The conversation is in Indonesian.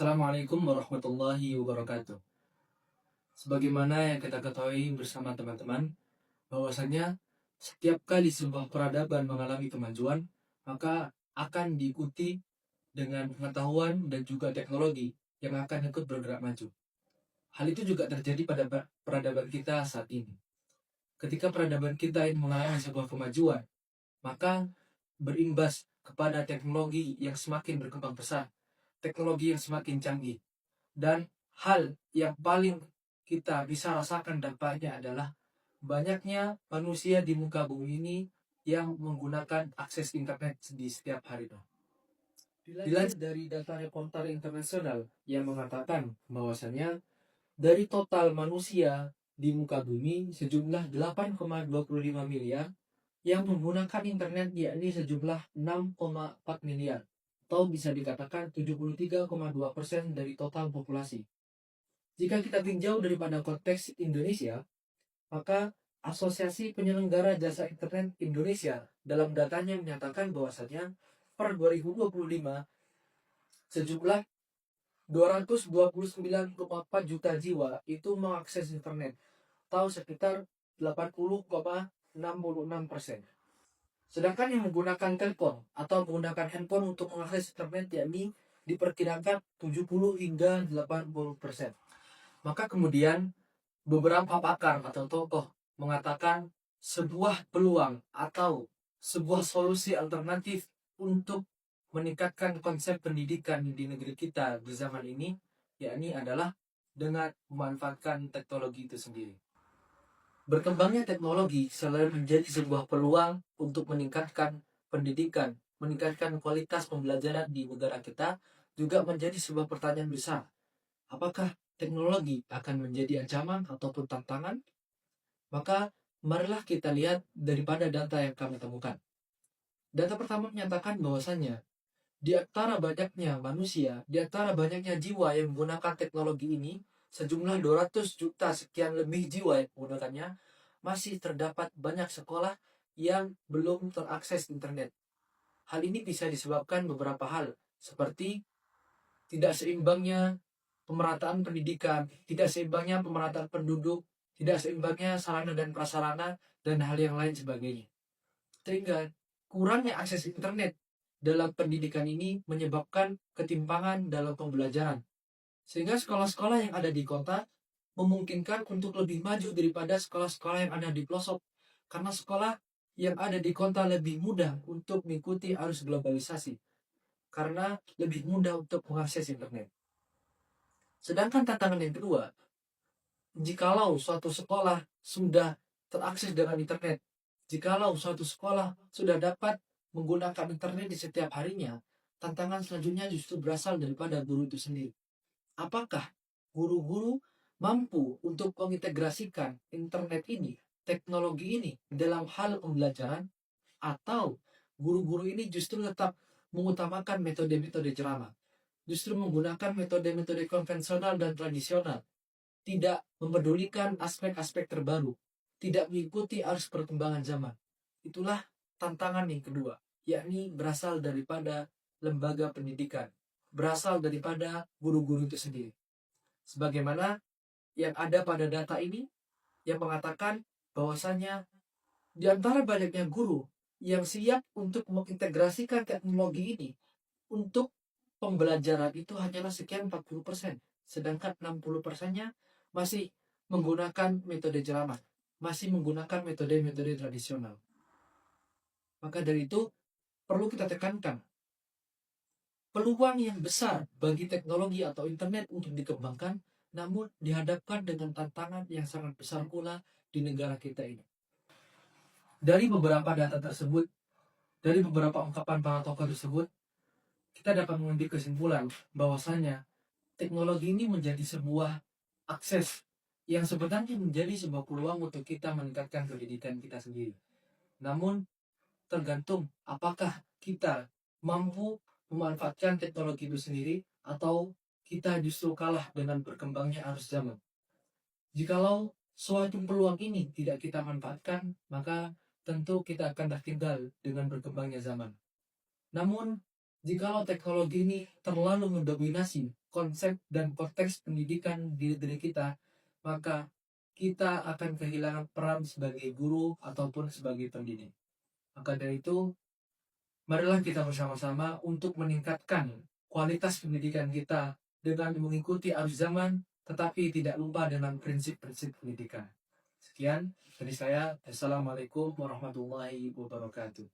Assalamualaikum warahmatullahi wabarakatuh. Sebagaimana yang kita ketahui bersama teman-teman, bahwasanya setiap kali sebuah peradaban mengalami kemajuan, maka akan diikuti dengan pengetahuan dan juga teknologi yang akan ikut bergerak maju. Hal itu juga terjadi pada peradaban kita saat ini. Ketika peradaban kita ini mengalami sebuah kemajuan, maka berimbas kepada teknologi yang semakin berkembang pesat, teknologi yang semakin canggih. Dan hal yang paling kita bisa rasakan dampaknya adalah banyaknya manusia di muka bumi ini yang menggunakan akses internet di setiap harinya. Dilansir dari data Reporter Internasional yang mengatakan bahwasanya dari total manusia di muka bumi sejumlah 8,25 miliar yang menggunakan internet, yakni sejumlah 6,4 miliar, atau bisa dikatakan 73,2% dari total populasi. Jika kita tinjau daripada konteks Indonesia, maka Asosiasi Penyelenggara Jasa Internet Indonesia dalam datanya menyatakan bahwasanya per 2025 sejumlah 229,4 juta jiwa itu mengakses internet atau sekitar 80,66%. Sedangkan yang menggunakan telepon atau menggunakan handphone untuk mengakses internet yakni diperkirakan 70 hingga 80%. Maka kemudian beberapa pakar atau tokoh mengatakan sebuah peluang atau sebuah solusi alternatif untuk meningkatkan konsep pendidikan di negeri kita di zaman ini, yakni adalah dengan memanfaatkan teknologi itu sendiri. Berkembangnya teknologi selalu menjadi sebuah peluang untuk meningkatkan pendidikan, meningkatkan kualitas pembelajaran di negara kita, juga menjadi sebuah pertanyaan besar. Apakah teknologi akan menjadi ancaman ataupun tantangan? Maka marilah kita lihat daripada data yang kami temukan. Data pertama menyatakan bahwasannya di antara banyaknya manusia, di antara banyaknya jiwa yang menggunakan teknologi ini, sejumlah 200 juta sekian lebih jiwa yang menggunakannya, masih terdapat banyak sekolah yang belum terakses internet. Hal ini bisa disebabkan beberapa hal, seperti tidak seimbangnya pemerataan pendidikan, tidak seimbangnya pemerataan penduduk, tidak seimbangnya sarana dan prasarana, dan hal yang lain sebagainya. Sehingga kurangnya akses internet dalam pendidikan ini menyebabkan ketimpangan dalam pembelajaran. Sehingga sekolah-sekolah yang ada di kota memungkinkan untuk lebih maju daripada sekolah-sekolah yang ada di pelosok. Karena sekolah yang ada di kota lebih mudah untuk mengikuti arus globalisasi. Karena lebih mudah untuk mengakses internet. Sedangkan tantangan yang kedua, jikalau suatu sekolah sudah terakses dengan internet, jikalau suatu sekolah sudah dapat menggunakan internet di setiap harinya, tantangan selanjutnya justru berasal daripada guru itu sendiri. Apakah guru-guru mampu untuk mengintegrasikan internet ini, teknologi ini dalam hal pembelajaran, atau guru-guru ini justru tetap mengutamakan metode-metode ceramah, justru menggunakan metode-metode konvensional dan tradisional, tidak mempedulikan aspek-aspek terbaru, tidak mengikuti arus perkembangan zaman. Itulah tantangan yang kedua, yakni berasal daripada lembaga pendidikan, berasal daripada guru-guru itu sendiri. Sebagaimana yang ada pada data ini yang mengatakan bahwasanya di antara banyaknya guru yang siap untuk mengintegrasikan teknologi ini untuk pembelajaran itu hanyalah sekian 40%, sedangkan 60%-nya masih menggunakan metode ceramah, masih menggunakan metode-metode tradisional. Maka dari itu perlu kita tekankan peluang yang besar bagi teknologi atau internet untuk dikembangkan, namun dihadapkan dengan tantangan yang sangat besar pula di negara kita ini. Dari beberapa data tersebut, dari beberapa ungkapan para tokoh tersebut, kita dapat mengambil kesimpulan bahwasanya teknologi ini menjadi sebuah akses yang sebenarnya menjadi sebuah peluang untuk kita meningkatkan pendidikan kita sendiri. Namun tergantung apakah kita mampu memanfaatkan teknologi itu sendiri atau kita justru kalah dengan berkembangnya arus zaman. Jikalau suatu peluang ini tidak kita manfaatkan, maka tentu kita akan tertinggal dengan berkembangnya zaman. Namun jikalau teknologi ini terlalu mendominasi konsep dan konteks pendidikan di diri kita, maka kita akan kehilangan peran sebagai guru ataupun sebagai pendidik. Maka dari itu, marilah kita bersama-sama untuk meningkatkan kualitas pendidikan kita dengan mengikuti arus zaman, tetapi tidak lupa dengan prinsip-prinsip pendidikan. Sekian dari saya. Assalamualaikum warahmatullahi wabarakatuh.